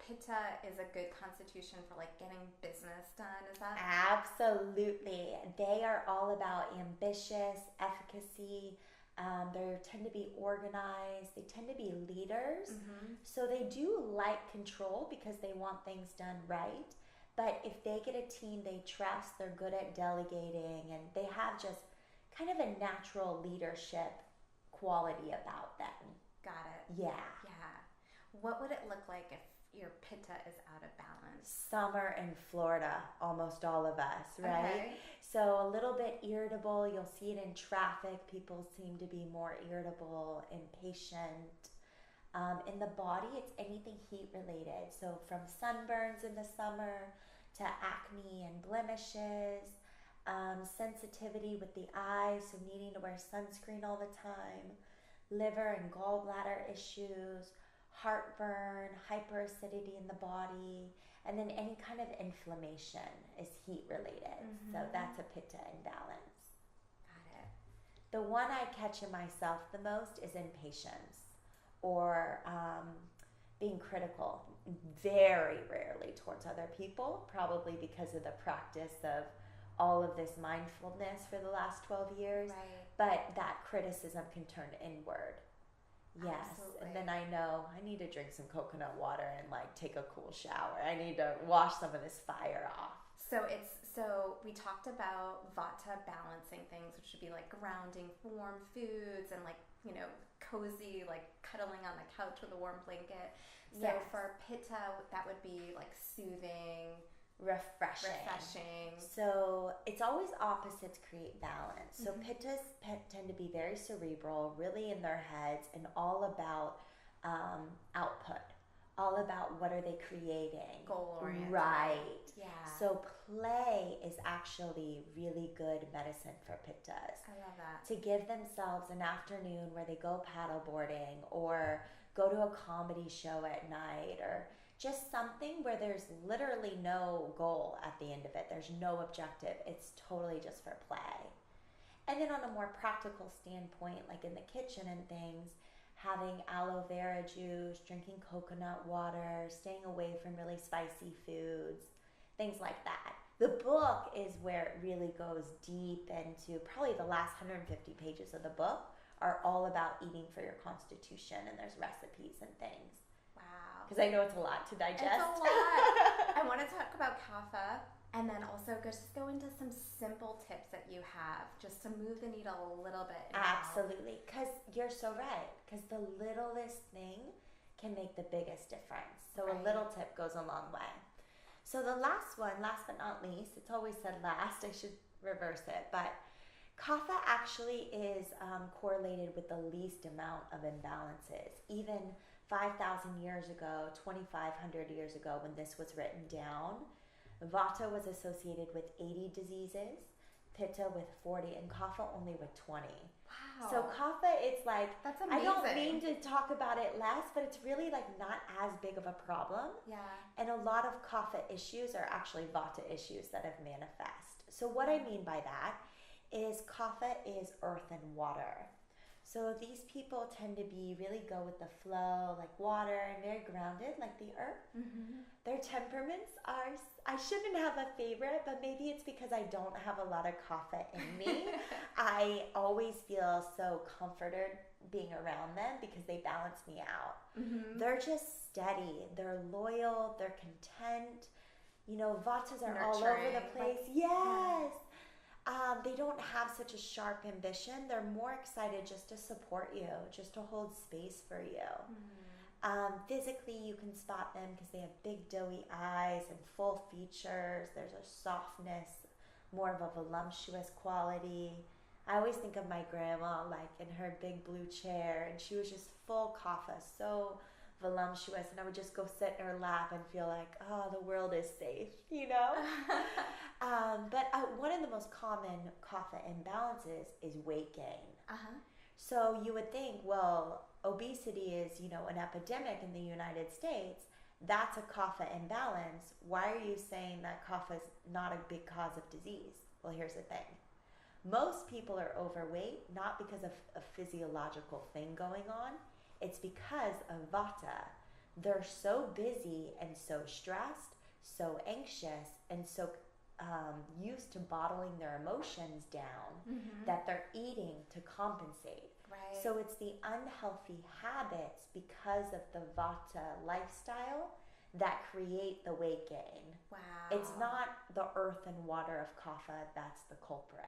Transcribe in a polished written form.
Pitta is a good constitution for like getting business done. Is that? Absolutely. They are all about ambitious, efficacy. They tend to be organized. They tend to be leaders. Mm-hmm. So they do like control because they want things done right. But if they get a team they trust, they're good at delegating and they have just kind of a natural leadership quality about them. Got it. Yeah. Yeah. What would it look like if your Pitta is out of balance? Summer in Florida, almost all of us, right? Okay. So a little bit irritable. You'll see it in traffic. People seem to be more irritable, impatient. In the body, it's anything heat related. So from sunburns in the summer to acne and blemishes, sensitivity with the eyes, so needing to wear sunscreen all the time, liver and gallbladder issues, heartburn, hyperacidity in the body, and then any kind of inflammation is heat related. So Mm-hmm. that's a pitta imbalance. Got it. The one I catch in myself the most is impatience or being critical, very rarely towards other people, probably because of the practice of all of this mindfulness for the last 12 years. Right. But that criticism can turn inward. Yes. Absolutely. And then I know I need to drink some coconut water and like take a cool shower. I need to wash some of this fire off. So we talked about Vata balancing things, which would be like grounding warm foods and like, cozy, like cuddling on the couch with a warm blanket. So Yes. for Pitta, that would be like soothing, Refreshing. refreshing. So it's always opposites create balance. So Mhm. pittas tend to be very cerebral, really in their heads, and all about output, all about what are they creating. Goal oriented. Right. Yeah. So play is actually really good medicine for pittas. I love that. To give themselves an afternoon where they go paddleboarding or go to a comedy show at night or just something where there's literally no goal at the end of it. There's no objective. It's totally just for play. And then on a more practical standpoint, like in the kitchen and things, having aloe vera juice, drinking coconut water, staying away from really spicy foods, things like that. The book is where it really goes deep into probably the last 150 pages of the book are all about eating for your constitution, and there's recipes and things. Wow. Because I know it's a lot to digest. It's a lot. I want to talk about kapha and then also just go into some simple tips that you have just to move the needle a little bit. Absolutely. Because you're so right. Because the littlest thing can make the biggest difference. So Right. a little tip goes a long way. So the last one, last but not least, it's always said last. I should reverse it. But kapha actually is correlated with the least amount of imbalances. Even 5,000 years ago, 2,500 years ago, when this was written down, Vata was associated with 80 diseases, Pitta with 40, and Kapha only with 20. Wow. So Kapha, it's like, that's I amazing. don't mean to talk about it less, but it's really like not as big of a problem. Yeah. And a lot of Kapha issues are actually Vata issues that have manifest. So what I mean by that is Kapha is earth and water. So these people tend to be really go with the flow, like water, and very grounded, like the earth. Mm-hmm. Their temperaments are, I shouldn't have a favorite, but maybe it's because I don't have a lot of kapha in me. I always feel so comforted being around them because they balance me out. Mm-hmm. They're just steady. They're loyal. They're content. Vatas are all over the Nurturing, place. like- Yes. They don't have such a sharp ambition. They're more excited just to support you, just to hold space for you. Physically, you can spot them because they have big doughy eyes and full features. There's a softness, more of a voluptuous quality. I always think of my grandma like in her big blue chair, and she was just full kapha, so voluptuous, and I would just go sit in her lap and feel like, oh, the world is safe, But one of the most common kapha imbalances is weight gain. Uh-huh. So you would think, well, obesity is, an epidemic in the United States. That's a kapha imbalance. Why are you saying that kapha is not a big cause of disease? Well, here's the thing. Most people are overweight not because of a physiological thing going on. It's because of vata they're so busy and so stressed, so anxious, and so used to bottling their emotions down that they're eating to compensate. Right. So it's the unhealthy habits because of the Vata lifestyle that create the weight gain. Wow. It's not the earth and water of Kapha that's the culprit.